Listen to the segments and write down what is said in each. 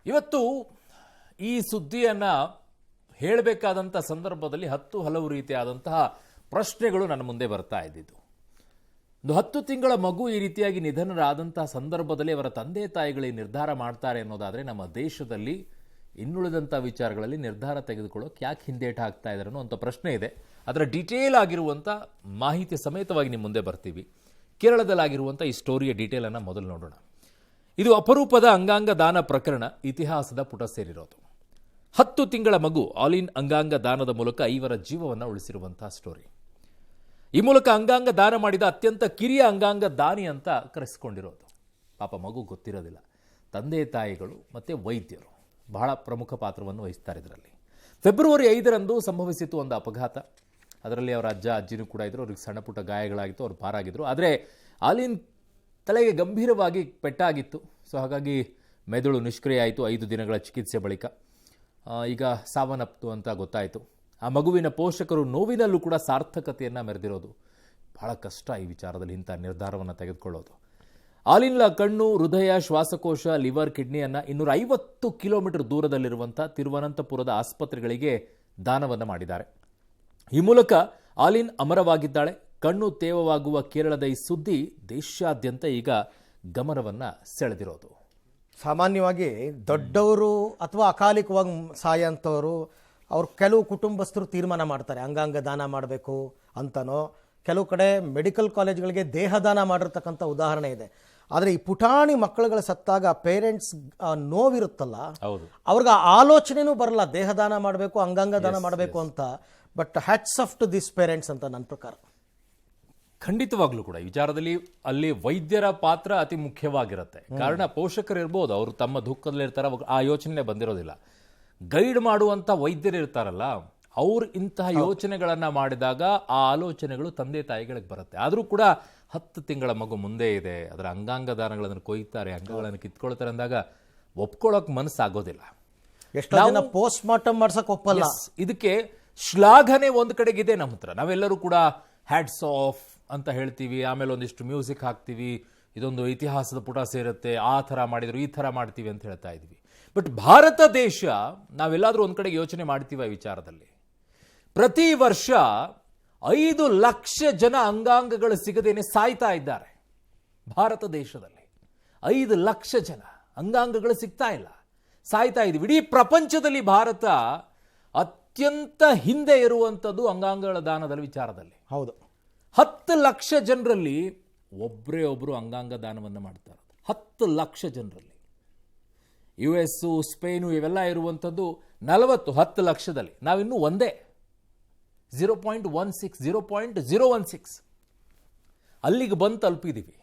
ಇವತ್ತು ಈ ಸುದ್ದಿಯನ್ನು ಹೇಳಬೇಕಾದಂಥ ಸಂದರ್ಭದಲ್ಲಿ ಹಲವು ರೀತಿಯಾದಂತಹ ಪ್ರಶ್ನೆಗಳು ನನ್ನ ಮುಂದೆ ಬರ್ತಾ ಇದ್ದಿದ್ದು. ಒಂದು 10 ತಿಂಗಳ ಮಗು ಈ ರೀತಿಯಾಗಿ ನಿಧನರಾದಂತಹ ಸಂದರ್ಭದಲ್ಲಿ ಅವರ ತಂದೆ ತಾಯಿಗಳು ನಿರ್ಧಾರ ಮಾಡ್ತಾರೆ ಅನ್ನೋದಾದರೆ ನಮ್ಮ ದೇಶದಲ್ಲಿ ಇನ್ನುಳಿದಂಥ ವಿಚಾರಗಳಲ್ಲಿ ನಿರ್ಧಾರ ತೆಗೆದುಕೊಳ್ಳೋಕೆ ಯಾಕೆ ಹಿಂದೇಟು ಹಾಕ್ತಾ ಇದ್ದಾರೆ ಅನ್ನೋ ಪ್ರಶ್ನೆ ಇದೆ. ಅದರ ಡೀಟೇಲ್ ಆಗಿರುವಂಥ ಮಾಹಿತಿ ಸಮೇತವಾಗಿ ನಿಮ್ಮ ಮುಂದೆ ಬರ್ತೀವಿ. ಕೇರಳದಲ್ಲಾಗಿರುವಂಥ ಈ ಸ್ಟೋರಿಯ ಡೀಟೇಲನ್ನು ಮೊದಲು ನೋಡೋಣ. ಇದು ಅಪರೂಪದ ಅಂಗಾಂಗ ದಾನ ಪ್ರಕರಣ ಇತಿಹಾಸದ ಪುಟ ಸೇರಿರೋದು. 10 ತಿಂಗಳ ಮಗು ಆಲಿನ್ ಅಂಗಾಂಗ ದಾನದ ಮೂಲಕ 5 ಜೀವವನ್ನು ಉಳಿಸಿರುವಂತಹ ಸ್ಟೋರಿ. ಈ ಮೂಲಕ ಅಂಗಾಂಗ ದಾನ ಮಾಡಿದ ಅತ್ಯಂತ ಕಿರಿಯ ಅಂಗಾಂಗ ದಾನಿ ಅಂತ ಕರೆಸಿಕೊಂಡಿರೋದು. ಪಾಪ ಮಗು ಗೊತ್ತಿರೋದಿಲ್ಲ. ತಂದೆ ತಾಯಿಗಳು ಮತ್ತು ವೈದ್ಯರು ಬಹಳ ಪ್ರಮುಖ ಪಾತ್ರವನ್ನು ವಹಿಸ್ತಾರೆ ಇದರಲ್ಲಿ. ಫೆಬ್ರವರಿ 5ರಂದು ಸಂಭವಿಸಿತು ಒಂದು ಅಪಘಾತ. ಅದರಲ್ಲಿ ಅವರ ಅಜ್ಜ ಅಜ್ಜಿನೂ ಕೂಡ ಇದ್ದರು. ಅವ್ರಿಗೆ ಸಣ್ಣ ಪುಟ್ಟ ಗಾಯಗಳಾಗಿತ್ತು, ಅವ್ರು ಪಾರಾಗಿದ್ದರು. ಆದರೆ ಆಲಿನ್ ತಲೆಗೆ ಗಂಭೀರವಾಗಿ ಪೆಟ್ಟಾಗಿತ್ತು. ಸೊ ಹಾಗಾಗಿ ಮೆದುಳು ನಿಷ್ಕ್ರಿಯ ಆಯಿತು 5 ದಿನಗಳ ಚಿಕಿತ್ಸೆ ಬಳಿಕ. ಈಗ ಸಾವನ್ನಪ್ತು ಅಂತ ಗೊತ್ತಾಯಿತು. ಆ ಮಗುವಿನ ಪೋಷಕರು ನೋವಿನಲ್ಲೂ ಕೂಡ ಸಾರ್ಥಕತೆಯನ್ನು ಮೆರೆದಿರೋದು. ಬಹಳ ಕಷ್ಟ ಈ ವಿಚಾರದಲ್ಲಿ ಇಂಥ ನಿರ್ಧಾರವನ್ನು ತೆಗೆದುಕೊಳ್ಳೋದು. ಆಲಿನ್ಲ ಕಣ್ಣು, ಹೃದಯ, ಶ್ವಾಸಕೋಶ, ಲಿವರ್, ಕಿಡ್ನಿಯನ್ನು 250 ಕಿಲೋಮೀಟರ್ ದೂರದಲ್ಲಿರುವಂಥ ತಿರುವನಂತಪುರದ ಆಸ್ಪತ್ರೆಗಳಿಗೆ ದಾನವನ್ನು ಮಾಡಿದ್ದಾರೆ. ಈ ಮೂಲಕ ಆಲಿನ್ ಅಮರವಾಗಿದ್ದಾಳೆ. ಕಣ್ಣು ತೇವವಾಗುವ ಕೇರಳದ ಈ ಸುದ್ದಿ ದೇಶಾದ್ಯಂತ ಈಗ ಗಮನವನ್ನು ಸೆಳೆದಿರೋದು. ಸಾಮಾನ್ಯವಾಗಿ ದೊಡ್ಡವರು ಅಥವಾ ಅಕಾಲಿಕವಾಗಿ ಸಾಯೋಂಥವರು ಅವ್ರು ಕೆಲವು ಕುಟುಂಬಸ್ಥರು ತೀರ್ಮಾನ ಮಾಡ್ತಾರೆ ಅಂಗಾಂಗ ದಾನ ಮಾಡಬೇಕು ಅಂತನೋ. ಕೆಲವು ಕಡೆ ಮೆಡಿಕಲ್ ಕಾಲೇಜ್ಗಳಿಗೆ ದೇಹದಾನ ಮಾಡಿರ್ತಕ್ಕಂಥ ಉದಾಹರಣೆ ಇದೆ. ಆದರೆ ಈ ಪುಟಾಣಿ ಮಕ್ಕಳುಗಳ ಸತ್ತಾಗ ಪೇರೆಂಟ್ಸ್ ನೋವಿರುತ್ತಲ್ಲ, ಅವ್ರಿಗೆ ಆಲೋಚನೆನೂ ಬರಲ್ಲ ದೇಹದಾನ ಮಾಡಬೇಕು, ಅಂಗಾಂಗ ದಾನ ಮಾಡಬೇಕು ಅಂತ. But hats off to this parents ಅಂತ ನನ್ನ ಪ್ರಕಾರ. ಖಂಡಿತವಾಗ್ಲೂ ಕೂಡ ಈ ವಿಚಾರದಲ್ಲಿ ಅಲ್ಲಿ ವೈದ್ಯರ ಪಾತ್ರ ಅತಿ ಮುಖ್ಯವಾಗಿರುತ್ತೆ. ಕಾರಣ ಪೋಷಕರು ಇರ್ಬೋದು, ಅವರು ತಮ್ಮ ದುಃಖದಲ್ಲಿರ್ತಾರೆ, ಆ ಯೋಚನೆ ಬಂದಿರೋದಿಲ್ಲ. ಗೈಡ್ ಮಾಡುವಂಥ ವೈದ್ಯರು ಇರ್ತಾರಲ್ಲ, ಅವ್ರು ಇಂತಹ ಯೋಚನೆಗಳನ್ನು ಮಾಡಿದಾಗ ಆ ಆಲೋಚನೆಗಳು ತಂದೆ ತಾಯಿಗಳಿಗೆ ಬರುತ್ತೆ. ಆದರೂ ಕೂಡ 10 ತಿಂಗಳ ಮಗು ಮುಂದೆ ಇದೆ, ಅದರ ಅಂಗಾಂಗ ದಾನಗಳನ್ನು ಕೊಯ್ತಾರೆ, ಅಂಗಗಳನ್ನು ಕಿತ್ಕೊಳ್ತಾರೆ ಅಂದಾಗ ಒಪ್ಕೊಳ್ಳೋಕೆ ಮನಸ್ಸಾಗೋದಿಲ್ಲ. ಎಷ್ಟೋ ಜನ ಪೋಸ್ಟ್ ಮಾರ್ಟಮ್ ಮಾಡ್ಸಕ್ ಒಪ್ಪಲ್ಲ. ಇದಕ್ಕೆ ಶ್ಲಾಘನೆ ಒಂದು ಕಡೆಗಿದೆ ನಮ್ಮ ಹತ್ರ. ನಾವೆಲ್ಲರೂ ಕೂಡ ಹ್ಯಾಟ್ಸ್ ಆಫ್ ಅಂತ ಹೇಳ್ತೀವಿ, ಆಮೇಲೆ ಒಂದಿಷ್ಟು ಮ್ಯೂಸಿಕ್ ಹಾಕ್ತೀವಿ, ಇದೊಂದು ಇತಿಹಾಸದ ಪುಟ ಸೇರುತ್ತೆ, ಆ ಥರ ಮಾಡಿದ್ರು ಈ ಥರ ಮಾಡ್ತೀವಿ ಅಂತ ಹೇಳ್ತಾ ಇದ್ವಿ. ಬಟ್ ಭಾರತ ದೇಶ ನಾವೆಲ್ಲಾದರೂ ಒಂದು ಕಡೆಗೆ ಯೋಚನೆ ಮಾಡ್ತೀವಿ ಈ ವಿಚಾರದಲ್ಲಿ. ಪ್ರತಿ ವರ್ಷ 5 ಲಕ್ಷ ಜನ ಅಂಗಾಂಗಗಳು ಸಿಗದೇನೆ ಸಾಯ್ತಾ ಇದ್ದಾರೆ ಭಾರತ ದೇಶದಲ್ಲಿ. 5 ಲಕ್ಷ ಜನ ಅಂಗಾಂಗಗಳು ಸಿಗ್ತಾ ಇಲ್ಲ, ಸಾಯ್ತಾ ಇದ್ದೀವಿ. ಇಡೀ ಪ್ರಪಂಚದಲ್ಲಿ ಭಾರತ ಅತ್ಯಂತ ಹಿಂದೆ ಇರುವಂಥದ್ದು ಅಂಗಾಂಗಗಳ ದಾನದ ವಿಚಾರದಲ್ಲಿ. ಹೌದು, 10 ಲಕ್ಷ ಜನರಲ್ಲಿ ಒಬ್ಬರೇ ಒಬ್ಬರು ಅಂಗಾಂಗ ದಾನವನ್ನು ಮಾಡ್ತಾರೆ. 10 ಲಕ್ಷ ಜನರಲ್ಲಿ. US, ಸ್ಪೇನು ಇವೆಲ್ಲ ಇರುವಂಥದ್ದು 10 ಲಕ್ಷದಲ್ಲಿ. ನಾವಿನ್ನೂ ಒಂದೇ 0.16 ಅಲ್ಲಿಗೆ ಬಂದು ತಲುಪಿದ್ದೀವಿ.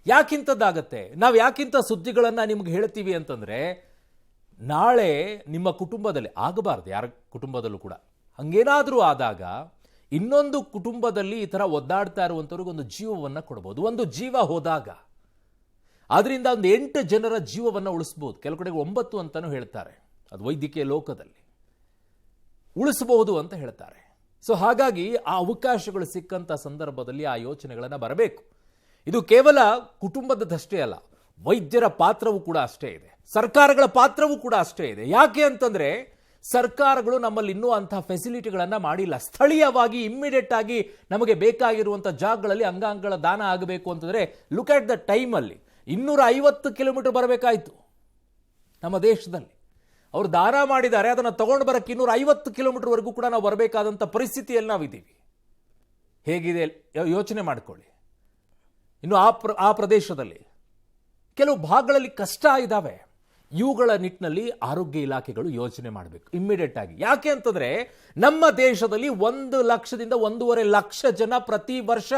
ಯಾಕಿಂಥದ್ದಾಗತ್ತೆ? ನಾವು ಯಾಕಿಂಥ ಸುದ್ದಿಗಳನ್ನು ನಿಮ್ಗೆ ಹೇಳ್ತೀವಿ ಅಂತಂದರೆ, ನಾಳೆ ನಿಮ್ಮ ಕುಟುಂಬದಲ್ಲಿ ಆಗಬಾರ್ದು, ಯಾರ ಕುಟುಂಬದಲ್ಲೂ ಕೂಡ ಹಂಗೇನಾದರೂ ಆದಾಗ ಇನ್ನೊಂದು ಕುಟುಂಬದಲ್ಲಿ ಈ ಥರ ಒದ್ದಾಡ್ತಾ ಇರುವಂಥವ್ರಿಗೆ ಒಂದು ಜೀವವನ್ನು ಕೊಡ್ಬೋದು. ಒಂದು ಜೀವ ಹೋದಾಗ ಅದರಿಂದ ಒಂದು 8 ಜನರ ಜೀವವನ್ನು ಉಳಿಸ್ಬೋದು. ಕೆಲವು ಕಡೆಗೆ 9 ಅಂತಲೂ ಹೇಳ್ತಾರೆ. ಅದು ವೈದ್ಯಕೀಯ ಲೋಕದಲ್ಲಿ ಉಳಿಸಬಹುದು ಅಂತ ಹೇಳ್ತಾರೆ. ಸೊ ಹಾಗಾಗಿ ಆ ಅವಕಾಶಗಳು ಸಿಕ್ಕಂಥ ಸಂದರ್ಭದಲ್ಲಿ ಆ ಯೋಚನೆಗಳನ್ನು ಬರಬೇಕು. ಇದು ಕೇವಲ ಕುಟುಂಬದಷ್ಟೇ ಅಲ್ಲ, ವೈದ್ಯರ ಪಾತ್ರವೂ ಕೂಡ ಅಷ್ಟೇ ಇದೆ, ಸರ್ಕಾರಗಳ ಪಾತ್ರವೂ ಕೂಡ ಅಷ್ಟೇ ಇದೆ. ಯಾಕೆ ಅಂತಂದರೆ ಸರ್ಕಾರಗಳು ನಮ್ಮಲ್ಲಿ ಇನ್ನೂ ಅಂತಹ ಫೆಸಿಲಿಟಿಗಳನ್ನು ಮಾಡಿಲ್ಲ. ಸ್ಥಳೀಯವಾಗಿ ಇಮ್ಮಿಡಿಯೇಟ್ ಆಗಿ ನಮಗೆ ಬೇಕಾಗಿರುವಂಥ ಜಾಗಗಳಲ್ಲಿ ಅಂಗಾಂಗಗಳ ದಾನ ಆಗಬೇಕು ಅಂತಂದರೆ ಲುಕ್ ಅಟ್ ದ ಟೈಮಲ್ಲಿ 250 ಕಿಲೋಮೀಟರ್ ಬರಬೇಕಾಯಿತು ನಮ್ಮ ದೇಶದಲ್ಲಿ. ಅವರು ದಾನ ಮಾಡಿದ್ದಾರೆ, ಅದನ್ನು ತಗೊಂಡು ಬರೋಕ್ಕೆ 250 ಕಿಲೋಮೀಟರ್ವರೆಗೂ ಕೂಡ ನಾವು ಬರಬೇಕಾದಂಥ ಪರಿಸ್ಥಿತಿಯಲ್ಲಿ ನಾವಿದ್ದೀವಿ. ಹೇಗಿದೆ ಯೋಚನೆ ಮಾಡಿಕೊಳ್ಳಿ. ಇನ್ನು ಆ ಪ್ರದೇಶದಲ್ಲಿ ಕೆಲವು ಭಾಗಗಳಲ್ಲಿ ಕಷ್ಟ ಇದ್ದಾವೆ. ಇವುಗಳ ನಿಟ್ಟಿನಲ್ಲಿ ಆರೋಗ್ಯ ಇಲಾಖೆಗಳು ಯೋಚನೆ ಮಾಡಬೇಕು ಇಮ್ಮಿಡಿಯೇಟ್ ಆಗಿ. ಯಾಕೆ ಅಂತಂದರೆ ನಮ್ಮ ದೇಶದಲ್ಲಿ 1 ಲಕ್ಷದಿಂದ 1.5 ಲಕ್ಷ ಜನ ಪ್ರತಿ ವರ್ಷ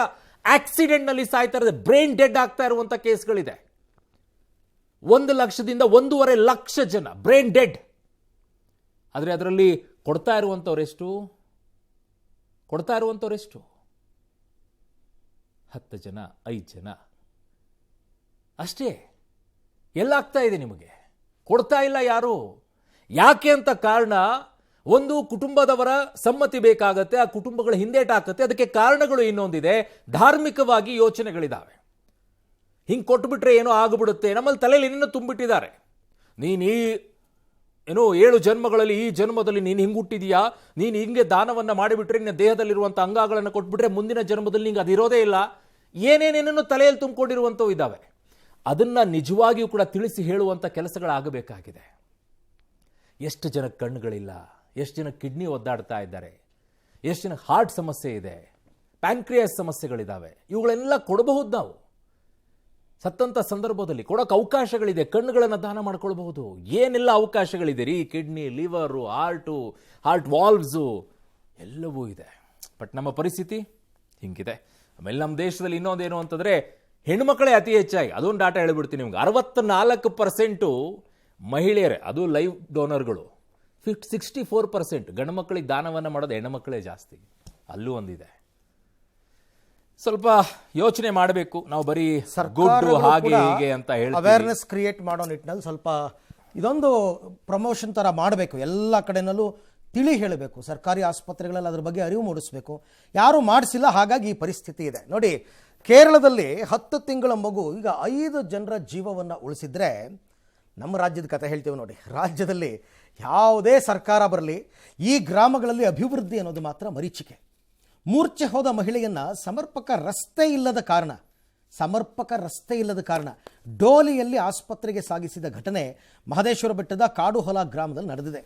ಆಕ್ಸಿಡೆಂಟ್ನಲ್ಲಿ ಸಾಯ್ತಾ ಇರೋದು, ಬ್ರೈನ್ ಡೆಡ್ ಆಗ್ತಾ ಇರುವಂಥ ಕೇಸ್ಗಳಿದೆ. 1 ಲಕ್ಷದಿಂದ 1.5 ಲಕ್ಷ ಜನ ಬ್ರೈನ್ ಡೆಡ್. ಆದರೆ ಅದರಲ್ಲಿ ಕೊಡ್ತಾ ಇರುವಂಥವರೆಷ್ಟು 10 ಜನ, 5 ಜನ ಅಷ್ಟೇ. ಎಲ್ಲಾಗ್ತಾ ಇದೆ ನಿಮಗೆ? ಕೊಡ್ತಾ ಇಲ್ಲ ಯಾರು. ಯಾಕೆ ಅಂತ ಕಾರಣ, ಒಂದು ಕುಟುಂಬದವರ ಸಮ್ಮತಿ ಬೇಕಾಗತ್ತೆ, ಆ ಕುಟುಂಬಗಳ ಹಿಂದೇಟಾಕತ್ತೆ. ಅದಕ್ಕೆ ಕಾರಣಗಳು ಇನ್ನೊಂದಿದೆ, ಧಾರ್ಮಿಕವಾಗಿ ಯೋಚನೆಗಳಿದ್ದಾವೆ. ಹಿಂಗೆ ಕೊಟ್ಟುಬಿಟ್ರೆ ಏನೋ ಆಗಿಬಿಡುತ್ತೆ, ನಮ್ಮಲ್ಲಿ ತಲೆಯಲ್ಲಿ ಏನೇನೋ ತುಂಬಿಟ್ಟಿದ್ದಾರೆ. ನೀನು ಈ ಏನೋ 7 ಜನ್ಮಗಳಲ್ಲಿ ಈ ಜನ್ಮದಲ್ಲಿ ನೀನು ಹಿಂಗೆ ಹುಟ್ಟಿದೀಯಾ, ನೀನು ಹಿಂಗೆ ದಾನವನ್ನ ಮಾಡಿಬಿಟ್ರೆ ನಿನ್ನ ದೇಹದಲ್ಲಿರುವಂಥ ಅಂಗಗಳನ್ನು ಕೊಟ್ಬಿಟ್ರೆ ಮುಂದಿನ ಜನ್ಮದಲ್ಲಿ ನಿಂಗೆ ಅದಿರೋದೇ ಇಲ್ಲ, ಏನೇನೇನೇನೋ ತಲೆಯಲ್ಲಿ ತುಂಬಿಕೊಂಡಿರುವಂಥವು ಇದ್ದಾವೆ. ಅದನ್ನ ನಿಜವಾಗಿಯೂ ಕೂಡ ತಿಳಿಸಿ ಹೇಳುವಂಥ ಕೆಲಸಗಳಾಗಬೇಕಾಗಿದೆ. ಎಷ್ಟು ಜನ ಕಣ್ಣುಗಳಿಲ್ಲ, ಎಷ್ಟು ಜನ ಕಿಡ್ನಿ ಒದ್ದಾಡ್ತಾ ಇದ್ದಾರೆ, ಎಷ್ಟು ಜನ ಹಾರ್ಟ್ ಸಮಸ್ಯೆ ಇದೆ, ಪ್ಯಾಂಕ್ರಿಯಾಸ್ ಸಮಸ್ಯೆಗಳಿದ್ದಾವೆ. ಇವುಗಳೆಲ್ಲ ಕೊಡಬಹುದು. ನಾವು ಸತ್ತಂಥ ಸಂದರ್ಭದಲ್ಲಿ ಕೊಡೋಕೆ ಅವಕಾಶಗಳಿದೆ. ಕಣ್ಣುಗಳನ್ನು ದಾನ ಮಾಡ್ಕೊಳ್ಬಹುದು. ಏನೆಲ್ಲ ಅವಕಾಶಗಳಿದೆ ರೀ, ಕಿಡ್ನಿ, ಲಿವರು, ಹಾರ್ಟ್ ವಾಲ್ವ್ಸು ಎಲ್ಲವೂ ಇದೆ. ಬಟ್ ನಮ್ಮ ಪರಿಸ್ಥಿತಿ ಹಿಂಗಿದೆ. ಆಮೇಲೆ ನಮ್ಮ ದೇಶದಲ್ಲಿ ಇನ್ನೊಂದೇನು ಅಂತಂದರೆ ಹೆಣ್ಮಕ್ಳೇ ಅತಿ ಹೆಚ್ಚಾಗಿ, ಅದೊಂದು ಡಾಟಾ ಹೇಳ್ಬಿಡ್ತೀನಿ ನಿಮ್ಗೆ, 64% ಮಹಿಳೆಯರೇ, ಅದು ಲೈವ್ ಡೋನರ್ಗಳು. 64% ಗಂಡು ಮಕ್ಕಳಿಗೆ ದಾನವನ್ನು ಮಾಡೋದು ಹೆಣ್ಣುಮಕ್ಕಳೇ ಜಾಸ್ತಿ. ಅಲ್ಲೂ ಒಂದಿದೆ. ಸ್ವಲ್ಪ ಯೋಚನೆ ಮಾಡಬೇಕು ನಾವು. ಬರೀ ಗುಡ್ಡು ಹಾಗೆ ಹೀಗೆ ಅಂತ ಹೇಳಿ ಅವೇರ್ನೆಸ್ ಕ್ರಿಯೇಟ್ ಮಾಡೋ ನಿಟ್ಟಿನಲ್ಲಿ ಸ್ವಲ್ಪ ಇದೊಂದು ಪ್ರಮೋಷನ್ ಥರ ಮಾಡಬೇಕು. ಎಲ್ಲ ಕಡೆನಲ್ಲೂ ತಿಳಿ ಹೇಳಬೇಕು. ಸರ್ಕಾರಿ ಆಸ್ಪತ್ರೆಗಳಲ್ಲಿ ಅದ್ರ ಬಗ್ಗೆ ಅರಿವು ಮೂಡಿಸಬೇಕು. ಯಾರೂ ಮಾಡಿಸಿಲ್ಲ, ಹಾಗಾಗಿ ಈ ಪರಿಸ್ಥಿತಿ ಇದೆ. ನೋಡಿ, ಕೇರಳದಲ್ಲಿ 10 ತಿಂಗಳ ಮಗು ಈಗ 5 ಜನರ ಜೀವವನ್ನು ಉಳಿಸಿದ್ರೆ ನಮ್ಮ ರಾಜ್ಯದ ಕಥೆ ಹೇಳ್ತೀವಿ ನೋಡಿ. ರಾಜ್ಯದಲ್ಲಿ ಯಾವುದೇ ಸರ್ಕಾರ ಬರಲಿ, ಈ ಗ್ರಾಮಗಳಲ್ಲಿ ಅಭಿವೃದ್ಧಿ ಅನ್ನೋದು ಮಾತ್ರ ಮರೀಚಿಕೆ. ಮೂರ್ಛೆ ಹೋದ ಮಹಿಳೆಯನ್ನು ಸಮರ್ಪಕ ರಸ್ತೆ ಇಲ್ಲದ ಕಾರಣ ಡೋಲಿಯಲ್ಲಿ ಆಸ್ಪತ್ರೆಗೆ ಸಾಗಿಸಿದ ಘಟನೆ ಮಹದೇಶ್ವರ ಬೆಟ್ಟದ ಕಾಡುಹೊಲ ಗ್ರಾಮದಲ್ಲಿ ನಡೆದಿದೆ.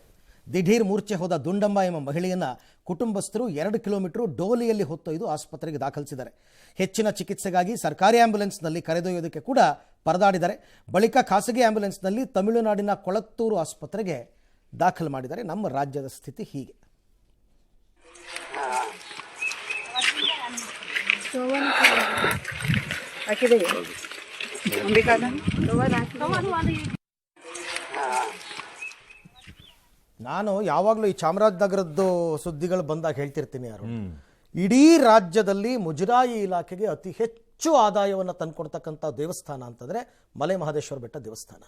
ದಿಢೀರ್ ಮೂರ್ಛೆ ಹೋದ ದುಂಡಮ್ಮ ಎಂಬ ಮಹಿಳೆಯನ್ನು ಕುಟುಂಬಸ್ಥರು 2 ಕಿಲೋಮೀಟರ್ ಡೋಲಿಯಲ್ಲಿ ಹೊತ್ತೊಯ್ದು ಆಸ್ಪತ್ರೆಗೆ ದಾಖಲಿಸಿದ್ದಾರೆ. ಹೆಚ್ಚಿನ ಚಿಕಿತ್ಸೆಗಾಗಿ ಸರ್ಕಾರಿ ಆಂಬ್ಯುಲೆನ್ಸ್ನಲ್ಲಿ ಕರೆದೊಯ್ಯೋದಕ್ಕೆ ಕೂಡ ಪರದಾಡಿದ್ದಾರೆ. ಬಳಿಕ ಖಾಸಗಿ ಆಂಬ್ಯುಲೆನ್ಸ್ನಲ್ಲಿ ತಮಿಳುನಾಡಿನ ಕೊಳತ್ತೂರು ಆಸ್ಪತ್ರೆಗೆ ದಾಖಲು ಮಾಡಿದ್ದಾರೆ. ನಮ್ಮ ರಾಜ್ಯದ ಸ್ಥಿತಿ ಹೀಗೆ. ನಾನು ಯಾವಾಗಲೂ ಈ ಚಾಮರಾಜನಗರದ್ದು ಸುದ್ದಿಗಳು ಬಂದಾಗ ಹೇಳ್ತಿರ್ತೀನಿ, ಯಾರು ಇಡೀ ರಾಜ್ಯದಲ್ಲಿ ಮುಜರಾಯಿ ಇಲಾಖೆಗೆ ಅತಿ ಹೆಚ್ಚು ಆದಾಯವನ್ನು ತಂದುಕೊಡ್ತಕ್ಕಂಥ ದೇವಸ್ಥಾನ ಅಂತಂದರೆ ಮಲೆ ಮಹದೇಶ್ವರ ಬೆಟ್ಟ ದೇವಸ್ಥಾನ.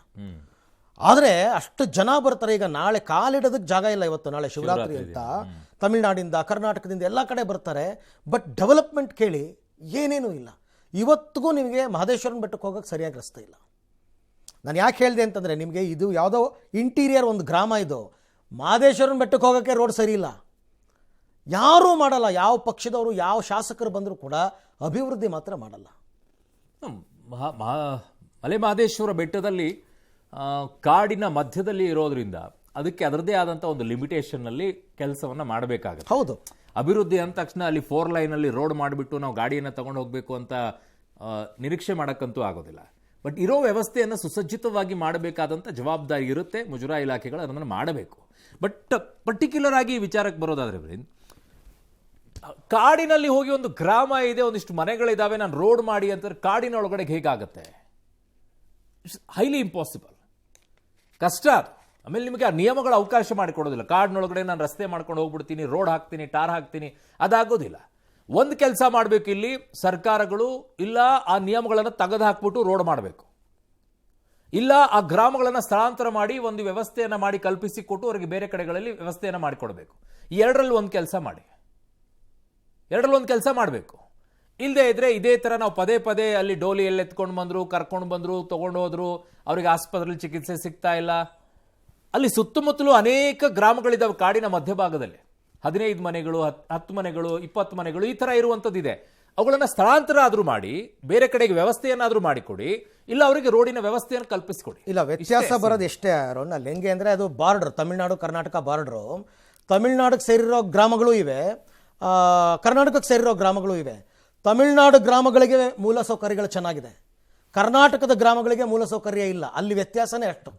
ಆದರೆ ಅಷ್ಟು ಜನ ಬರ್ತಾರೆ. ಈಗ ನಾಳೆ ಕಾಲಿಡೋದಕ್ಕೆ ಜಾಗ ಇಲ್ಲ. ಇವತ್ತು ನಾಳೆ ಶಿವರಾತ್ರಿ ಅಂತ ತಮಿಳುನಾಡಿಂದ, ಕರ್ನಾಟಕದಿಂದ ಎಲ್ಲ ಕಡೆ ಬರ್ತಾರೆ. ಬಟ್ ಡೆವಲಪ್ಮೆಂಟ್ ಕೇಳಿ ಏನೇನೂ ಇಲ್ಲ. ಇವತ್ತಿಗೂ ನಿಮಗೆ ಮಹದೇಶ್ವರನ ಬೆಟ್ಟಕ್ಕೆ ಹೋಗೋಕ್ಕೆ ಸರಿಯಾಗಿ ರಸ್ತೆ ಇಲ್ಲ. ನಾನು ಯಾಕೆ ಹೇಳಿದೆ ಅಂತಂದರೆ, ನಿಮಗೆ ಇದು ಯಾವುದೋ ಇಂಟೀರಿಯರ್ ಒಂದು ಗ್ರಾಮ, ಇದು ಮಹದೇಶ್ವರನ ಬೆಟ್ಟಕ್ಕೆ ಹೋಗೋಕ್ಕೆ ರೋಡ್ ಸರಿ ಇಲ್ಲ. ಯಾರೂ ಮಾಡಲ್ಲ. ಯಾವ ಪಕ್ಷದವರು, ಯಾವ ಶಾಸಕರು ಬಂದರೂ ಕೂಡ ಅಭಿವೃದ್ಧಿ ಮಾತ್ರ ಮಾಡಲ್ಲ. ಮಲೆ ಮಹದೇಶ್ವರ ಬೆಟ್ಟದಲ್ಲಿ ಕಾಡಿನ ಮಧ್ಯದಲ್ಲಿ ಇರೋದ್ರಿಂದ ಅದಕ್ಕೆ ಅದರದೇ ಆದಂಥ ಒಂದು ಲಿಮಿಟೇಷನ್ನಲ್ಲಿ ಕೆಲಸವನ್ನು ಮಾಡಬೇಕಾಗುತ್ತೆ. ಹೌದು, ಅಭಿವೃದ್ಧಿ ಅಂದ ತಕ್ಷಣ ಅಲ್ಲಿ 4 ಲೈನಲ್ಲಿ ರೋಡ್ ಮಾಡಿಬಿಟ್ಟು ನಾವು ಗಾಡಿಯನ್ನು ತಗೊಂಡು ಹೋಗಬೇಕು ಅಂತ ನಿರೀಕ್ಷೆ ಮಾಡೋಕ್ಕಂತೂ ಆಗೋದಿಲ್ಲ. ಬಟ್ ಇರೋ ವ್ಯವಸ್ಥೆಯನ್ನು ಸುಸಜ್ಜಿತವಾಗಿ ಮಾಡಬೇಕಾದಂಥ ಜವಾಬ್ದಾರಿ ಇರುತ್ತೆ. ಮುಜರಾಯಿ ಇಲಾಖೆಗಳು ಅದನ್ನು ಮಾಡಬೇಕು. ಬಟ್ ಪರ್ಟಿಕ್ಯುಲರ್ ಆಗಿ ಈ ವಿಚಾರಕ್ಕೆ ಬರೋದಾದರೆ, ಕಾಡಿನಲ್ಲಿ ಹೋಗಿ ಒಂದು ಗ್ರಾಮ ಇದೆ, ಒಂದಿಷ್ಟು ಮನೆಗಳಿದ್ದಾವೆ, ನಾನು ರೋಡ್ ಮಾಡಿ ಅಂತಂದ್ರೆ ಕಾಡಿನ ಒಳಗಡೆ ಹೇಗಾಗುತ್ತೆ? ಹೈಲಿ ಇಂಪಾಸಿಬಲ್, ಕಷ್ಟ. ಆಮೇಲೆ ನಿಮಗೆ ಆ ನಿಯಮಗಳ ಅವಕಾಶ ಮಾಡಿಕೊಡೋದಿಲ್ಲ. ಕಾಡಿನೊಳಗಡೆ ನಾನು ರಸ್ತೆ ಮಾಡ್ಕೊಂಡು ಹೋಗ್ಬಿಡ್ತೀನಿ, ರೋಡ್ ಹಾಕ್ತೀನಿ, ಟಾರ್ ಹಾಕ್ತೀನಿ, ಅದಾಗೋದಿಲ್ಲ. ಒಂದು ಕೆಲಸ ಮಾಡಬೇಕು ಇಲ್ಲಿ ಸರ್ಕಾರಗಳು, ಇಲ್ಲ ಆ ನಿಯಮಗಳನ್ನು ತೆಗೆದು ಹಾಕ್ಬಿಟ್ಟು ರೋಡ್ ಮಾಡಬೇಕು, ಇಲ್ಲ ಆ ಗ್ರಾಮಗಳನ್ನು ಸ್ಥಳಾಂತರ ಮಾಡಿ ಒಂದು ವ್ಯವಸ್ಥೆಯನ್ನು ಮಾಡಿ ಕಲ್ಪಿಸಿಕೊಟ್ಟು ಅವರಿಗೆ ಬೇರೆ ಕಡೆಗಳಲ್ಲಿ ವ್ಯವಸ್ಥೆಯನ್ನು ಮಾಡಿಕೊಡ್ಬೇಕು. ಈ ಎರಡರಲ್ಲಿ ಒಂದು ಕೆಲಸ ಮಾಡಬೇಕು. ಇಲ್ಲದೆ ಇದ್ರೆ ಇದೇ ಥರ ನಾವು ಪದೇ ಪದೇ ಅಲ್ಲಿ ಡೋಲಿಯಲ್ಲಿ ಎತ್ಕೊಂಡು ಬಂದರು, ಕರ್ಕೊಂಡು ಬಂದರು, ತೊಗೊಂಡು ಹೋದ್ರು, ಅವರಿಗೆ ಆಸ್ಪತ್ರೆಯಲ್ಲಿ ಚಿಕಿತ್ಸೆ ಸಿಗ್ತಾ ಇಲ್ಲ. ಅಲ್ಲಿ ಸುತ್ತಮುತ್ತಲೂ ಅನೇಕ ಗ್ರಾಮಗಳಿದ್ದಾವೆ ಕಾಡಿನ ಮಧ್ಯಭಾಗದಲ್ಲಿ. 15 ಮನೆಗಳು, 10 ಮನೆಗಳು, 20 ಮನೆಗಳು, ಈ ಥರ ಇರುವಂಥದ್ದಿದೆ. ಅವುಗಳನ್ನು ಸ್ಥಳಾಂತರ ಆದರೂ ಮಾಡಿ ಬೇರೆ ಕಡೆಗೆ ವ್ಯವಸ್ಥೆಯನ್ನಾದರೂ ಮಾಡಿಕೊಡಿ, ಇಲ್ಲ ಅವರಿಗೆ ರೋಡಿನ ವ್ಯವಸ್ಥೆಯನ್ನು ಕಲ್ಪಿಸಿಕೊಡಿ. ಇಲ್ಲ, ವ್ಯತ್ಯಾಸ ಬರೋದು ಎಷ್ಟೇ ಅರುಣ್. ಅಲ್ಲಿ ಹೆಂಗೆ ಅಂದರೆ, ಅದು ಬಾರ್ಡ್ರು, ತಮಿಳುನಾಡು ಕರ್ನಾಟಕ ಬಾರ್ಡ್ರು. ತಮಿಳುನಾಡಿಗೆ ಸೇರಿರೋ ಗ್ರಾಮಗಳು ಇವೆ, ಕರ್ನಾಟಕಕ್ಕೆ ಸೇರಿರೋ ಗ್ರಾಮಗಳು ಇವೆ. ತಮಿಳುನಾಡು ಗ್ರಾಮಗಳಿಗೆ ಮೂಲಸೌಕರ್ಯಗಳು ಚೆನ್ನಾಗಿದೆ, ಕರ್ನಾಟಕದ ಗ್ರಾಮಗಳಿಗೆ ಮೂಲಸೌಕರ್ಯ ಇಲ್ಲ. ಅಲ್ಲಿ ವ್ಯತ್ಯಾಸನೇ ಅಷ್ಟು.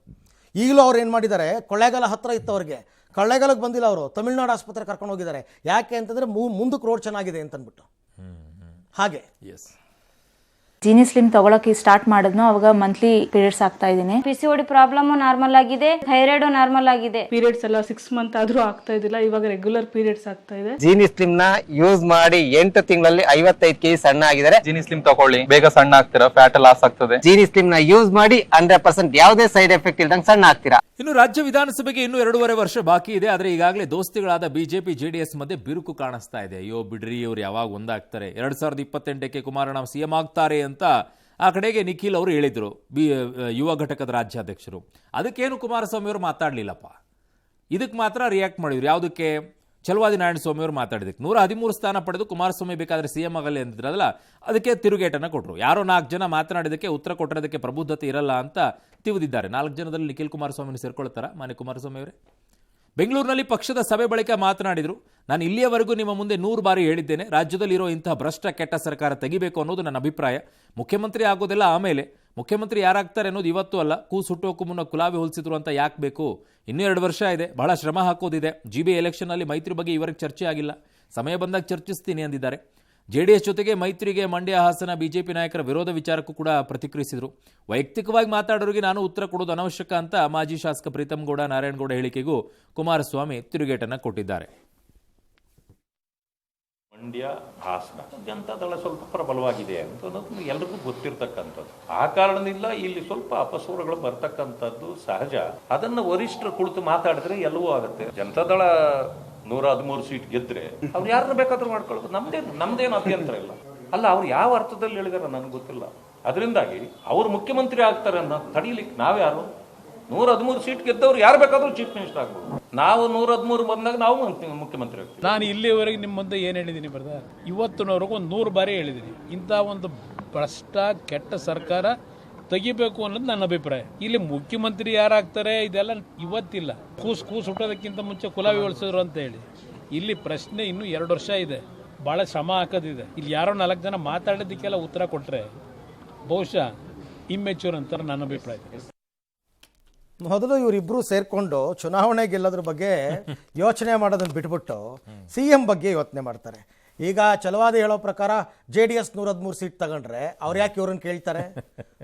ಈಗಲೂ ಅವ್ರು ಏನು ಮಾಡಿದ್ದಾರೆ, ಕೊಳ್ಳೇಗಾಲ ಹತ್ತಿರ ಇತ್ತು ಅವ್ರಿಗೆ, ಕೊಳ್ಳೇಗಾಲಕ್ಕೆ ಬಂದಿಲ್ಲ, ಅವರು ತಮಿಳುನಾಡು ಆಸ್ಪತ್ರೆ ಕರ್ಕೊಂಡು ಹೋಗಿದ್ದಾರೆ. ಯಾಕೆ ಅಂತಂದರೆ ಮುಂದಕ್ಕೆ ರೋಡ್ ಚೆನ್ನಾಗಿದೆ ಅಂತಂದ್ಬಿಟ್ಟು. ಹಾಗೆ ಎಸ್, ಜೀನಿ ಸ್ಲಿಮ್ ತಗೊಳಕ್ಕೆ ಸ್ಟಾರ್ಟ್ ಮಾಡಿದ್ನೋ ಅವಾಗ ಮಂತ್ಲಿ ಪೀರಿಯಡ್ಸ್ ಆಗ್ತಾ ಇದ್ದೀನಿ. PCOD ಪ್ರಾಬ್ಲಮ್ ನಾರ್ಮಲ್ ಆಗಿದೆ, ಥೈರಾಯ್ಡ್ ನಾರ್ಮಲ್ ಆಗಿದೆ. ಪೀರಿಯಡ್ಸ್ ಎಲ್ಲ 6 ಮಂತ್ ಆದ್ರೂ ಆಗ್ತಾ ಇದ್ದಿಲ್ಲ, ಇವಾಗ ರೆಗ್ಯುಲರ್ ಪೀರಿಯಡ್ಸ್ ಆಗ್ತಾ ಇದೆ. ಜೀನಿ ಸ್ಲಿಮ್ ನ ಯೂಸ್ ಮಾಡಿ 8 ತಿಂಗಳಲ್ಲಿ 55 kg ಸಣ್ಣ ಆಗಿದ್ದಾರೆ. ಜೀನಿ ಸ್ಲಿಮ್ ತಗೊಳ್ಳಿ, ಬೇಗ ಸಣ್ಣ ಆಗ್ತೀರಾ, ಫ್ಯಾಟ್ ಲಾಸ್ ಆಗ್ತದೆ. ಜೀನಿ ಸ್ಲಿಮ್ ನ ಯೂಸ್ ಮಾಡಿ 100% ಯಾವುದೇ ಸೈಡ್ ಎಫೆಕ್ಟ್ ಇಲ್ದಂಗೆ ಸಣ್ಣ ಆಗ್ತೀರಾ. ಇನ್ನು ರಾಜ್ಯ ವಿಧಾನಸಭೆಗೆ ಇನ್ನೂ 2.5 ವರ್ಷ ಬಾಕಿ ಇದೆ. ಆದರೆ ಈಗಾಗಲೇ ದೋಸ್ತಿಗಳಾದ ಬಿಜೆಪಿ ಜೆಡಿಎಸ್ ಮಧ್ಯೆ ಬಿರುಕು ಕಾಣಿಸ್ತಾ ಇದೆ. ಅಯ್ಯೋ ಬಿಡ್ರಿ, ಇವ್ರು ಯಾವಾಗ ಒಂದಾಗ್ತಾರೆ, 2028ಕ್ಕೆ ಕುಮಾರಣ್ಣ ಸಿಎಂ ಆಗ್ತಾರೆ ಅಂತ ಆ ಕಡೆಗೆ ನಿಖಿಲ್ ಅವರು ಹೇಳಿದರು ಯುವ ಘಟಕದ ರಾಜ್ಯಾಧ್ಯಕ್ಷರು. ಅದಕ್ಕೇನು ಕುಮಾರಸ್ವಾಮಿ ಅವರು ಮಾತಾಡಲಿಲ್ಲಪ್ಪ. ಇದಕ್ಕೆ ಮಾತ್ರ ರಿಯಾಕ್ಟ್ ಮಾಡಿದ್ರು. ಯಾವುದಕ್ಕೆ? ಛಲವಾದಿ ನಾರಾಯಣಸ್ವಾಮಿ ಅವರು ಮಾತಾಡಿದಕ್ಕೆ. 113 ಸ್ಥಾನ ಪಡೆದು ಕುಮಾರಸ್ವಾಮಿ ಬೇಕಾದರೆ ಸಿಎಂ ಆಗಲಿ ಅಂತಿದ್ರಲ್ಲ, ಅದಕ್ಕೆ ತಿರುಗೇಟನ್ನು ಕೊಟ್ಟರು. ಯಾರೋ 4 ಜನ ಮಾತನಾಡಿದಕ್ಕೆ ಉತ್ತರ ಕೊಟ್ಟಿರೋದಕ್ಕೆ ಪ್ರಬುದ್ಧತೆ ಇರಲ್ಲ ಅಂತ ತಿವಿದಿದ್ದಾರೆ. 4 ಜನದಲ್ಲಿ ನಿಖಿಲ್ ಕುಮಾರಸ್ವಾಮಿ ಸೇರ್ಕೊಳ್ತಾರ ಮಾನ್ಯ ಕುಮಾರಸ್ವಾಮಿ ಅವರೇ? ಬೆಂಗಳೂರಿನಲ್ಲಿ ಪಕ್ಷದ ಸಭೆ ಬಳಿಕ ಮಾತನಾಡಿದರು. ನಾನು ಇಲ್ಲಿಯವರೆಗೂ ನಿಮ್ಮ ಮುಂದೆ 100 ಬಾರಿ ಹೇಳಿದ್ದೇನೆ, ರಾಜ್ಯದಲ್ಲಿರೋ ಇಂತಹ ಭ್ರಷ್ಟ ಕೆಟ್ಟ ಸರ್ಕಾರ ತೆಗಿಬೇಕು ಅನ್ನೋದು ನನ್ನ ಅಭಿಪ್ರಾಯ. ಮುಖ್ಯಮಂತ್ರಿ ಆಗೋದೆಲ್ಲ ಆಮೇಲೆ, ಮುಖ್ಯಮಂತ್ರಿ ಯಾರಾಗ್ತಾರೆ ಅನ್ನೋದು ಇವತ್ತು ಅಲ್ಲ. ಕೂಸು ಹುಟ್ಟೋಕ್ಕೂ ಮುನ್ನ ಕುಲಾವಿ ಹೊಲಿಸಿದ್ರು ಅಂತ ಯಾಕೆ ಬೇಕು? ಇನ್ನೂ 2 ವರ್ಷ ಇದೆ, ಬಹಳ ಶ್ರಮ ಹಾಕೋದಿದೆ. GB ಎಲೆಕ್ಷನ್ನಲ್ಲಿ ಮೈತ್ರಿ ಬಗ್ಗೆ ಇವರಿಗೆ ಚರ್ಚೆ ಆಗಿಲ್ಲ, ಸಮಯ ಬಂದಾಗ ಚರ್ಚಿಸ್ತೀನಿ ಅಂದಿದ್ದಾರೆ. JDS ಜೊತೆಗೆ ಮೈತ್ರಿಗೆ ಮಂಡ್ಯ ಹಾಸನ ಬಿಜೆಪಿ ನಾಯಕರ ವಿರೋಧ ವಿಚಾರಕ್ಕೂ ಕೂಡ ಪ್ರತಿಕ್ರಿಯಿಸಿದರು. ವೈಯಕ್ತಿಕವಾಗಿ ಮಾತಾಡೋರಿಗೆ ನಾನು ಉತ್ತರ ಕೊಡೋದು ಅನವಶ್ಯಕ ಅಂತ ಮಾಜಿ ಶಾಸಕ ಪ್ರೀತಮ್ ಗೌಡ, ನಾರಾಯಣಗೌಡ ಹೇಳಿಕೆಗೂ ಕುಮಾರಸ್ವಾಮಿ ತಿರುಗೇಟನ್ನು ಕೊಟ್ಟಿದ್ದಾರೆ. ಮಂಡ್ಯ ಹಾಸನ ಜನತಾದಳ ಸ್ವಲ್ಪ ಪ್ರಬಲವಾಗಿದೆ ಅಂತ ಅನ್ನೋದು ಎಲ್ರಿಗೂ ಗೊತ್ತಿರ್ತಕ್ಕಂಥದ್ದು. ಆ ಕಾರಣದಿಂದ ಇಲ್ಲಿ ಸ್ವಲ್ಪ ಅಪಸ್ವರಗಳು ಬರ್ತಕ್ಕಂಥದ್ದು ಸಹಜ. ಅದನ್ನು ವರಿಷ್ಠರು ಕುಳಿತು ಮಾತಾಡಿದ್ರೆ ಎಲ್ಲವೂ ಆಗುತ್ತೆ. ಜನತಾದಳ 113 ಸೀಟ್ ಗೆದ್ರೆ ಅವ್ರು ಯಾರನ್ನ ಬೇಕಾದ್ರೂ ಮಾಡ್ಕೊಳ್ಳೋದು, ನಮ್ದೇನು ಅಭ್ಯಂತರ ಇಲ್ಲ. ಅಲ್ಲ, ಅವ್ರು ಯಾವ ಅರ್ಥದಲ್ಲಿ ಹೇಳಿದಾರ ನನಗೆ ಗೊತ್ತಿಲ್ಲ. ಅದರಿಂದಾಗಿ ಅವ್ರು ಮುಖ್ಯಮಂತ್ರಿ ಆಗ್ತಾರೆ ಅನ್ನೋ ತಡೀಲಿಕ್ಕೆ ನಾವ್ಯಾರು? 113 ಸೀಟ್ ಗೆದ್ದವ್ರು ಯಾರು ಬೇಕಾದ್ರೂ ಚೀಫ್ ಮಿನಿಸ್ಟರ್ ಆಗ್ಬೋದು. ನಾವು 113 ಬಂದಾಗ ನಾವು ಮುಖ್ಯಮಂತ್ರಿ ಆಗ್ತೀವಿ. ನಾನು ಇಲ್ಲಿವರೆಗೆ ನಿಮ್ಮ ಮುಂದೆ ಏನು ಹೇಳಿದ್ದೀನಿ ಬ್ರದರ್? ಇವತ್ತಿನವರೆಗೂ ಒಂದು 100 ಬಾರಿ ಹೇಳಿದ್ದೀನಿ, ಇಂಥ ಒಂದು ಭ್ರಷ್ಟ ಕೆಟ್ಟ ಸರ್ಕಾರ ತೆಗಿಬೇಕು ಅನ್ನೋದು ನನ್ನ ಅಭಿಪ್ರಾಯ. ಇಲ್ಲಿ ಮುಖ್ಯಮಂತ್ರಿ ಯಾರಾಗ್ತಾರೆ ಇದೆಲ್ಲ ಇವತ್ತಿಲ್ಲ. ಕೂಸು ಹುಟ್ಟೋದಕ್ಕಿಂತ ಮುಂಚೆ ಕುಲಾವಿ ಹೊಲಿಸಿದ್ರು ಅಂತ ಹೇಳಿ ಇಲ್ಲಿ ಪ್ರಶ್ನೆ ಇನ್ನೂ 2 ವರ್ಷ ಇದೆ, ಭಾಳ ಶ್ರಮ ಹಾಕೋದಿದೆ. ಇಲ್ಲಿ ಯಾರೋ 4 ಜನ ಮಾತಾಡೋದಕ್ಕೆಲ್ಲ ಉತ್ತರ ಕೊಟ್ಟರೆ ಬಹುಶಃ ಇಮ್ಮೆಚ್ಯೂರ್ ಅಂತಾರೆ ನನ್ನ ಅಭಿಪ್ರಾಯ. ಮೊದಲು ಇವರಿಬ್ಬರು ಸೇರ್ಕೊಂಡು ಚುನಾವಣೆ ಗೆಲ್ಲೋದ್ರ ಬಗ್ಗೆ ಯೋಚನೆ ಮಾಡೋದನ್ನು ಬಿಟ್ಬಿಟ್ಟು CM ಬಗ್ಗೆ ಯೋಚನೆ ಮಾಡ್ತಾರೆ. ಈಗ ಛಲವಾದಿ ಹೇಳೋ ಪ್ರಕಾರ JDS 113 ಸೀಟ್ ತಗೊಂಡ್ರೆ ಅವ್ರು ಯಾಕೆ ಇವ್ರನ್ನ ಕೇಳ್ತಾರೆ?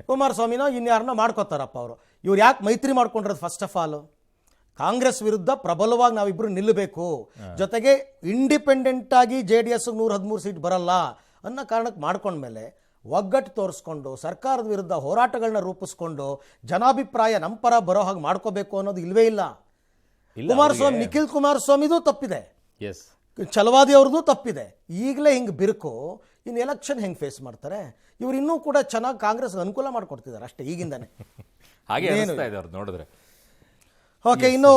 ಕುಮಾರಸ್ವಾಮಿನೋ ಇನ್ಯಾರನ್ನ ಮಾಡ್ಕೋತಾರಪ್ಪ ಅವರು. ಇವ್ರು ಯಾಕೆ ಮೈತ್ರಿ ಮಾಡ್ಕೊಂಡಿರೋದು? ಫಸ್ಟ್ ಆಫ್ ಆಲ್ ಕಾಂಗ್ರೆಸ್ ವಿರುದ್ಧ ಪ್ರಬಲವಾಗಿ ನಾವಿಬ್ರು ನಿಲ್ಲಬೇಕು, ಜೊತೆಗೆ ಇಂಡಿಪೆಂಡೆಂಟ್ ಆಗಿ JDS 113 ಸೀಟ್ ಬರಲ್ಲ ಅನ್ನೋ ಕಾರಣಕ್ಕೆ ಮಾಡ್ಕೊಂಡ್ಮೇಲೆ ಒಗ್ಗಟ್ಟು ತೋರಿಸ್ಕೊಂಡು ಸರ್ಕಾರದ ವಿರುದ್ಧ ಹೋರಾಟಗಳನ್ನ ರೂಪಿಸ್ಕೊಂಡು ಜನಾಭಿಪ್ರಾಯ ನಮ್ಮ ಪರ ಬರೋ ಹಾಗೆ ಮಾಡ್ಕೋಬೇಕು ಅನ್ನೋದು ಇಲ್ವೇ ಇಲ್ಲ. ಕುಮಾರಸ್ವಾಮಿ, ನಿಖಿಲ್ ಕುಮಾರಸ್ವಾಮಿದು ತಪ್ಪಿದೆ, ಛಲವಾದಿ ಅವ್ರದ್ದು ತಪ್ಪಿದೆ. ಈಗಲೇ ಹಿಂಗೆ ಬಿರುಕು, ಇನ್ನು ಎಲೆಕ್ಷನ್ ಹೆಂಗೆ ಫೇಸ್ ಮಾಡ್ತಾರೆ? ಇವ್ರು ಇನ್ನೂ ಕೂಡ ಚೆನ್ನಾಗಿ ಕಾಂಗ್ರೆಸ್ಗೆ ಅನುಕೂಲ ಮಾಡಿಕೊಡ್ತಿದ್ದಾರೆ ಅಷ್ಟೇ ಈಗಿಂದಾನೆ. ಹಾಗೆ ನೋಡಿದ್ರೆ ಓಕೆ. ಇನ್ನು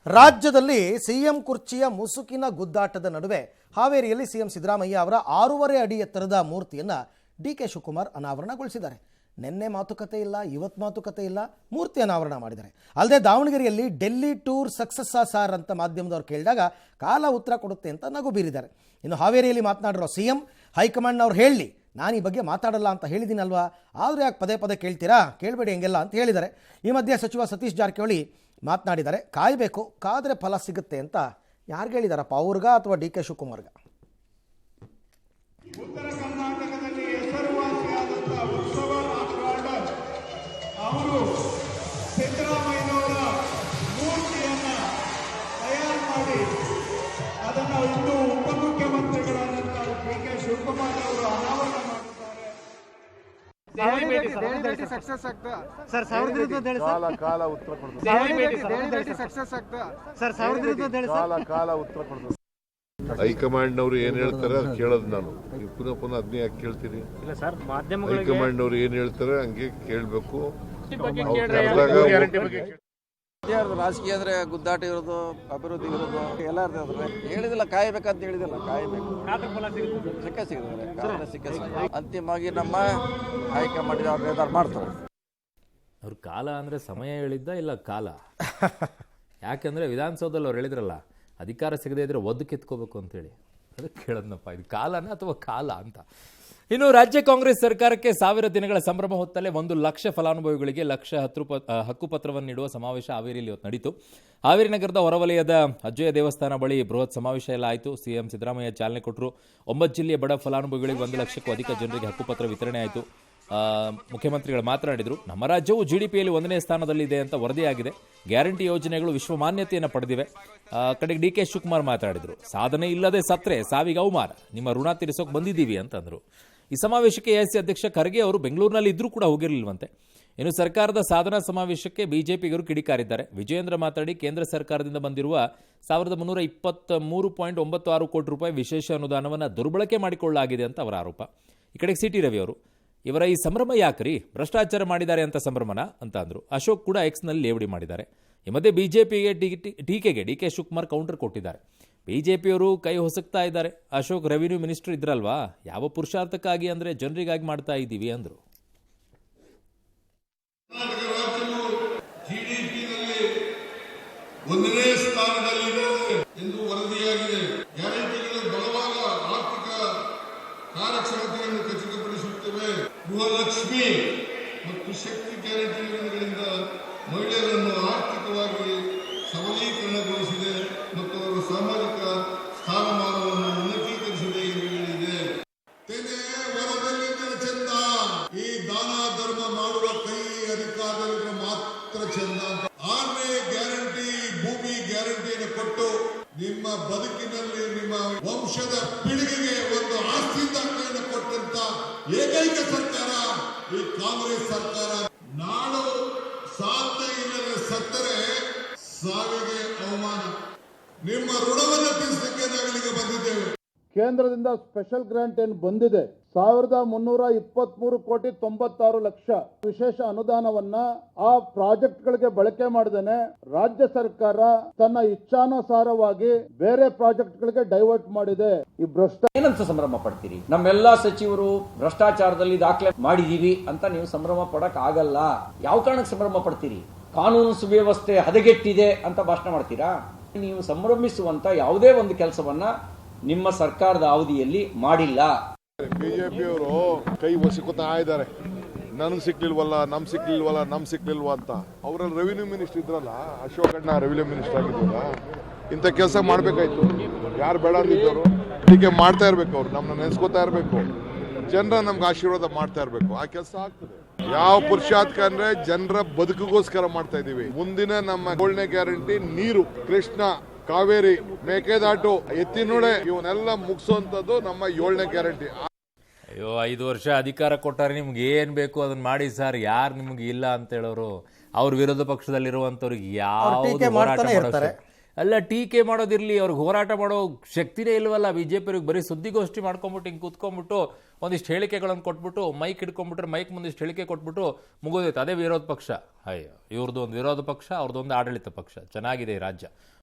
ರಾಜ್ಯದಲ್ಲಿ CM ಕುರ್ಚಿಯ ಮುಸುಕಿನ ಗುದ್ದಾಟದ ನಡುವೆ ಹಾವೇರಿಯಲ್ಲಿ CM ಸಿದ್ದರಾಮಯ್ಯ ಅವರ 6.5 ಅಡಿ ಎತ್ತರದ ಮೂರ್ತಿಯನ್ನು DK ಶಿವಕುಮಾರ್ ಅನಾವರಣಗೊಳಿಸಿದ್ದಾರೆ. ನಿನ್ನೆ ಮಾತುಕತೆ ಇಲ್ಲ, ಇವತ್ತು ಮಾತುಕತೆ ಇಲ್ಲ, ಮೂರ್ತಿ ಅನಾವರಣ ಮಾಡಿದ್ದಾರೆ. ಅಲ್ಲದೆ ದಾವಣಗೆರೆಯಲ್ಲಿ ಡೆಲ್ಲಿ ಟೂರ್ ಸಕ್ಸಸ್ ಸಾರ್ ಅಂತ ಮಾಧ್ಯಮದವ್ರು ಕೇಳಿದಾಗ ಕಾಲ ಉತ್ತರ ಕೊಡುತ್ತೆ ಅಂತ ನಗು ಬೀರಿದ್ದಾರೆ. ಇನ್ನು ಹಾವೇರಿಯಲ್ಲಿ ಮಾತನಾಡಿರೋ CM, ಹೈಕಮಾಂಡ್ನವ್ರು ಹೇಳಿ, ನಾನು ಈ ಬಗ್ಗೆ ಮಾತಾಡಲ್ಲ ಅಂತ ಹೇಳಿದ್ದೀನಲ್ವಾ, ಆದರೂ ಯಾಕೆ ಪದೇ ಪದೇ ಕೇಳ್ತೀರಾ? ಕೇಳಬೇಡಿ ಹೆಂಗೆಲ್ಲ ಅಂತ ಹೇಳಿದ್ದಾರೆ. ಈ ಮಧ್ಯೆ ಸಚಿವ ಸತೀಶ್ ಜಾರಕಿಹೊಳಿ ಮಾತನಾಡಿದ್ದಾರೆ. ಕಾಯಬೇಕು, ಕಾದರೆ ಫಲ ಸಿಗುತ್ತೆ ಅಂತ ಯಾರಿಗೆ ಹೇಳಿದಾರಪ್ಪ? ಅವ್ರಿಗ ಅಥವಾ DK ಶಿವಕುಮಾರ್ಗ? ಉತ್ತರ ಕರ್ನಾಟಕದಲ್ಲಿ ಹೆಸರುವಾಸಿಯಾದಂಥ ಉತ್ಸವ ರಾಜ್ ಅವರು ಸಿದ್ದರಾಮಯ್ಯನವರ ಮೂರ್ತಿಯನ್ನು ತಯಾರು ಮಾಡಿ ಅದನ್ನು ಇಂದು ಉಪಮುಖ್ಯಮಂತ್ರಿಗಳಾದಂಥ DK ಶಿವಕುಮಾರ್ ಅವರು ಅನಾವರಣ ಮಾಡಿದ್ದಾರೆ. ಸಕ್ಸಸ್ ಆಗ್ತಾ ಸರ್, ಕಾಲ ಉತ್ತರ ಕೊಡ್ತಾರೆ ಸರ್, ಕಾಲ ಉತ್ತರ ಕೊಡ್ತಾರೆ. ಹೈಕಮಾಂಡ್ನವರು ಏನ್ ಹೇಳ್ತಾರೆ ಅದು ಕೇಳೋದು ನಾನು. ನೀವು ಪುನಃ ಅದನ್ನೇ ಯಾಕೆ ಕೇಳ್ತೀರಿ? ಹೈಕಮಾಂಡ್ನವರು ಏನ್ ಹೇಳ್ತಾರೆ ಹಂಗೆ ಕೇಳಬೇಕು. ರಾಜಕೀಯ ಅಂದ್ರೆ ಗುದ್ದಾಟ ಇರೋದು, ಅಭಿವೃದ್ಧಿ ಇರೋದು ಎಲ್ಲ ಇರ್ತದೆ. ಹೇಳಿದಿಲ್ಲ ಕಾಯಬೇಕಂತ ಹೇಳಿದಿಲ್ಲ, ಕಾಯಬೇಕು, ಸಿಕ್ಕ ಸಿಕ್ಕಿದ್ರೆ ಅಂತಿಮವಾಗಿ ನಮ್ಮ ಹೈಕಮಾಂಡ್ ನಿರ್ಧಾರ ಮಾಡ್ತಾರೆ. ಅವ್ರ ಕಾಲ ಅಂದರೆ ಸಮಯ ಹೇಳಿದ್ದ ಇಲ್ಲ ಕಾಲ? ಯಾಕೆಂದರೆ ವಿಧಾನಸೌಧದಲ್ಲಿ ಅವ್ರು ಹೇಳಿದ್ರಲ್ಲ, ಅಧಿಕಾರ ಸಿಗದೇ ಇದ್ರೆ ಒದ್ದು ಕಿತ್ಕೋಬೇಕು ಅಂತೇಳಿ. ಅದಕ್ಕೆ ಕೇಳದ್ನಪ್ಪ, ಇದು ಕಾಲನ ಅಥವಾ ಕಾಲ ಅಂತ. ಇನ್ನು ರಾಜ್ಯ ಕಾಂಗ್ರೆಸ್ ಸರ್ಕಾರಕ್ಕೆ 1000 ದಿನಗಳ ಸಂಭ್ರಮ ಹೊತ್ತಲ್ಲೇ 1 ಲಕ್ಷ ಫಲಾನುಭವಿಗಳಿಗೆ ಹಕ್ಕುಪತ್ರವನ್ನು ನೀಡುವ ಸಮಾವೇಶ ಹಾವೇರಿಯಲ್ಲಿ ಇವತ್ತು ನಡೀತು. ಹಾವೇರಿ ನಗರದ ಹೊರವಲಯದ ಅಜ್ಜಯ್ಯ ದೇವಸ್ಥಾನ ಬಳಿ ಬೃಹತ್ ಸಮಾವೇಶ ಎಲ್ಲ ಆಯಿತು. CM ಸಿದ್ದರಾಮಯ್ಯ ಚಾಲನೆ ಕೊಟ್ಟರು. 9 ಜಿಲ್ಲೆಯ ಬಡ ಫಲಾನುಭವಿಗಳಿಗೆ 1 ಲಕ್ಷಕ್ಕೂ ಅಧಿಕ ಜನರಿಗೆ ಹಕ್ಕುಪತ್ರ ವಿತರಣೆ ಆಯಿತು. ಮುಖ್ಯಮಂತ್ರಿಗಳು ಮಾತನಾಡಿದರು. ನಮ್ಮ ರಾಜ್ಯವು GDPಯಲ್ಲಿ 1ನೇ ಸ್ಥಾನದಲ್ಲಿದೆ ಅಂತ ವರದಿಯಾಗಿದೆ. ಗ್ಯಾರಂಟಿ ಯೋಜನೆಗಳು ವಿಶ್ವಮಾನ್ಯತೆಯನ್ನು ಪಡೆದಿವೆ. ಕಡೆಗೆ DK ಶಿವಕುಮಾರ್ ಮಾತನಾಡಿದರು. ಸಾಧನೆ ಇಲ್ಲದೆ ಸತ್ರೆ ಸಾವಿಗೆ ಅವಮಾನ, ನಿಮ್ಮ ಋಣ ತೀರಿಸೋಕೆ ಬಂದಿದ್ದೀವಿ ಅಂತಂದರು. ಈ ಸಮಾವೇಶಕ್ಕೆ AIC ಅಧ್ಯಕ್ಷ ಖರ್ಗೆ ಅವರು ಬೆಂಗಳೂರಿನಲ್ಲಿ ಇದ್ರೂ ಕೂಡ ಹೋಗಿರಲಿಲ್ವಂತೆ. ಇನ್ನು ಸರ್ಕಾರದ ಸಾಧನಾ ಸಮಾವೇಶಕ್ಕೆ ಬಿಜೆಪಿಗರು ಕಿಡಿಕಾರಿದ್ದಾರೆ. ವಿಜಯೇಂದ್ರ ಮಾತನಾಡಿ, ಕೇಂದ್ರ ಸರ್ಕಾರದಿಂದ ಬಂದಿರುವ 1323.96 ಕೋಟಿ ರೂಪಾಯಿ ವಿಶೇಷ ಅನುದಾನವನ್ನು ದುರ್ಬಳಕೆ ಮಾಡಿಕೊಳ್ಳಲಾಗಿದೆ ಅಂತ ಅವರ ಆರೋಪ. ಈ ಕಡೆಗೆ CT ರವಿ ಅವರು, ಇವರ ಈ ಸಂಭ್ರಮ ಯಾಕ್ರಿ, ಭ್ರಷ್ಟಾಚಾರ ಮಾಡಿದ್ದಾರೆ ಅಂತ ಸಂಭ್ರಮನ ಅಂತ ಅಂದರು. ಅಶೋಕ್ ಕೂಡ ಎಕ್ಸ್ನಲ್ಲಿ ಲೇವಡಿ ಮಾಡಿದ್ದಾರೆ. ಈ ಮಧ್ಯೆ ಬಿಜೆಪಿಗೆ ಟೀಕೆಗೆ ಡಿ ಕೆ ಶಿವಕುಮಾರ್ ಕೌಂಟರ್ ಕೊಟ್ಟಿದ್ದಾರೆ. ಬಿಜೆಪಿಯವರು ಕೈ ಹೊಸಕ್ತಾ ಇದ್ದಾರೆ. ಅಶೋಕ್ ರೆವಿನ್ಯೂ ಮಿನಿಸ್ಟರ್ ಇದ್ರಲ್ವಾ, ಯಾವ ಪುರುಷಾರ್ಥಕ್ಕಾಗಿ ಅಂದರೆ ಜನರಿಗಾಗಿ ಮಾಡ್ತಾ ಇದ್ದೀವಿ ಅಂದರು. ಜಿಡಿಪಿನಲ್ಲಿ 1ನೇ ಸ್ಥಾನದಲ್ಲಿದೆ ಎಂದು ವರದಿಯಾಗಿದೆ. ಗ್ಯಾರಂಟಿಗಳು ಬಲವಾದ ಆರ್ಥಿಕ ಕಾರ್ಯಕ್ಷಮತೆಯನ್ನು ಖಚಿತಪಡಿಸುತ್ತವೆ. ಗೃಹಲಕ್ಷ್ಮಿ ಮತ್ತು ಶಕ್ತಿ ಗ್ಯಾರಂಟಿ ಯೋಜನೆಗಳಿಂದ ಮಹಿಳೆಯರನ್ನು ಆರ್ಥಿಕವಾಗಿ ಸಬಲೀಕರಣಗೊಳಿಸಿದೆ ಮತ್ತು ಅವರ ಸಾಮಾಜಿಕ ಸ್ಥಾನಮಾನವನ್ನು ಉನ್ನತೀಕರಿಸಿದೆ ಎಂದು ಹೇಳಿದೆ. ತೆನೆ ವರದಲ್ಲಿದ್ದರೆ ಚಂದ, ಈ ದಾನ ಧರ್ಮ ಮಾಡುವ ಕೈ ಅಧಿಕಾರದಲ್ಲಿದ್ದರೆ ಮಾತ್ರ ಚಂದ. 6ನೇ ಗ್ಯಾರಂಟಿ ಭೂಮಿ ಗ್ಯಾರಂಟಿಯನ್ನು ಕೊಟ್ಟು ನಿಮ್ಮ ಬದುಕಿನಲ್ಲಿ ನಿಮ್ಮ ವಂಶದ ಪೀಳಿಗೆಗೆ ಒಂದು ಆಸ್ತಿ ದಾಖಲೆಯನ್ನು ಕೊಟ್ಟಂತ ಏಕೈಕ ಸರ್ಕಾರ ಈ ಕಾಂಗ್ರೆಸ್ ಸರ್ಕಾರ. ನಾಡು ಸಾಧ್ಯ ಇಲ್ಲದೆ ಸತ್ತರೆ ಸಾವಿಗೆ ಅವಮಾನ. ನಿಮ್ಮ ಋಣವನ್ನು ತೀರಿಸಲಿಕ್ಕೆ ನಾವಿಲ್ಲಿಗೆ ಬಂದಿದ್ದೇವೆ. ಕೇಂದ್ರದಿಂದ ಸ್ಪೆಷಲ್ ಗ್ರಾಂಟ್ ಏನು ಬಂದಿದೆ 1323 ಕೋಟಿ 96 ಲಕ್ಷ ವಿಶೇಷ ಅನುದಾನವನ್ನ ಆ ಪ್ರಾಜೆಕ್ಟ್ಗಳಿಗೆ ಬಳಕೆ ಮಾಡದೇನೆ ರಾಜ್ಯ ಸರ್ಕಾರ ತನ್ನ ಇಚ್ಛಾನುಸಾರವಾಗಿ ಬೇರೆ ಪ್ರಾಜೆಕ್ಟ್ಗಳಿಗೆ ಡೈವರ್ಟ್ ಮಾಡಿದೆ. ಈ ಏನಂತ ಸಂಭ್ರಮ ಪಡ್ತೀರಿ? ನಮ್ಮೆಲ್ಲಾ ಸಚಿವರು ಭ್ರಷ್ಟಾಚಾರದಲ್ಲಿ ದಾಖಲೆ ಮಾಡಿದೀವಿ ಅಂತ ನೀವು ಸಂಭ್ರಮ ಪಡಕ್ ಆಗಲ್ಲ. ಯಾವ ಕಾರಣಕ್ಕೆ ಸಂಭ್ರಮ ಪಡ್ತೀರಿ? ಕಾನೂನು ಸುವ್ಯವಸ್ಥೆ ಹದಗೆಟ್ಟಿದೆ ಅಂತ ಭಾಷಣ ಮಾಡ್ತೀರಾ? ನೀವು ಸಂಭ್ರಮಿಸುವಂತ ಯಾವುದೇ ಒಂದು ಕೆಲಸವನ್ನ ನಿಮ್ಮ ಸರ್ಕಾರದ ಅವಧಿಯಲ್ಲಿ ಮಾಡಿಲ್ಲ. ಬಿಜೆಪಿಯವರು ಕೈ ಒಸಿಕೊತಾ ಇದ್ದಾರೆ. ನನಗೆ ಸಿಕ್ಲಿಲ್ವಲ್ಲ, ನಮ್ ಸಿಕ್ಲಿಲ್ವಾ ಅಂತ. ಅವರಲ್ಲಿ ರೆವಿನ್ಯೂ ಮಿನಿಸ್ಟರ್ ಇದ್ರಲ್ಲ, ಅಶೋಕ್ ಅಣ್ಣ ರೆವಿನ್ಯೂ ಮಿನಿಸ್ಟರ್ ಆಗಿದ್ರಲ್ಲ, ಇಂಥ ಕೆಲಸ ಮಾಡ್ಬೇಕಾಯ್ತು. ಯಾರು ಬೇಡ ಅಂದಿದ್ದವರು ಹೀಗೆ ಮಾಡ್ತಾ ಇರ್ಬೇಕು. ಅವ್ರು ನಮ್ಮನ್ನ ನೆನೆಸ್ಕೋತಾ ಇರಬೇಕು. ಜನರ ನಮ್ಗೆ ಆಶೀರ್ವಾದ ಮಾಡ್ತಾ ಇರಬೇಕು. ಆ ಕೆಲಸ ಆಗ್ತದೆ. ಯಾವ ಪುರುಷಾರ್ಥ ಅಂದ್ರೆ ಜನರ ಬದುಕಿಗೋಸ್ಕರ ಮಾಡ್ತಾ ಇದೀವಿ. ಮುಂದಿನ ನಮ್ಮ 7ನೇ ಗ್ಯಾರಂಟಿ ನೀರು, ಕೃಷ್ಣ, ಕಾವೇರಿ, ಮೇಕೆದಾಟು, ಎತ್ತಿನೊಳೆ ಇವನ್ನೆಲ್ಲ ಮುಗಿಸುವಂಥದ್ದು ನಮ್ಮ 7ನೇ ಗ್ಯಾರಂಟಿ. ಅಯ್ಯೋ, 5 ವರ್ಷ ಅಧಿಕಾರ ಕೊಟ್ಟಾರೆ, ನಿಮ್ಗೆ ಏನು ಬೇಕು ಅದನ್ನ ಮಾಡಿ ಸರ್. ಯಾರು ನಿಮ್ಗೆ ಇಲ್ಲ ಅಂತ ಹೇಳೋರು? ಅವ್ರ ವಿರೋಧ ಪಕ್ಷದಲ್ಲಿರುವಂಥವ್ರಿಗೆ ಯಾವ ಅಲ್ಲ, ಟೀಕೆ ಮಾಡೋದಿರ್ಲಿ, ಅವ್ರಿಗೆ ಹೋರಾಟ ಮಾಡೋ ಶಕ್ತಿನೇ ಇಲ್ವಲ್ಲ ಬಿಜೆಪಿಯವ್ರಿಗೆ. ಬರೀ ಸುದ್ದಿಗೋಷ್ಠಿ ಮಾಡ್ಕೊಂಬಿಟ್ಟು ಹಿಂಗೆ ಕೂತ್ಕೊಂಡ್ಬಿಟ್ಟು ಒಂದಿಷ್ಟು ಹೇಳಿಕೆಗಳನ್ನು ಕೊಟ್ಬಿಟ್ಟು ಮೈಕ್ ಹಿಡ್ಕೊಂಡ್ಬಿಟ್ರೆ ಮೈಕ್ ಮುಂದಿಷ್ಟು ಹೇಳಿಕೆ ಕೊಟ್ಬಿಟ್ಟು ಮುಗೋದೈತೆ. ಅದೇ ವಿರೋಧ ಪಕ್ಷ. ಅಯ್ಯೋ, ಇವ್ರದ್ದು ಒಂದು ವಿರೋಧ ಪಕ್ಷ, ಅವ್ರದ್ದೊಂದು ಆಡಳಿತ ಪಕ್ಷ. ಚೆನ್ನಾಗಿದೆ ಈ ರಾಜ್ಯ.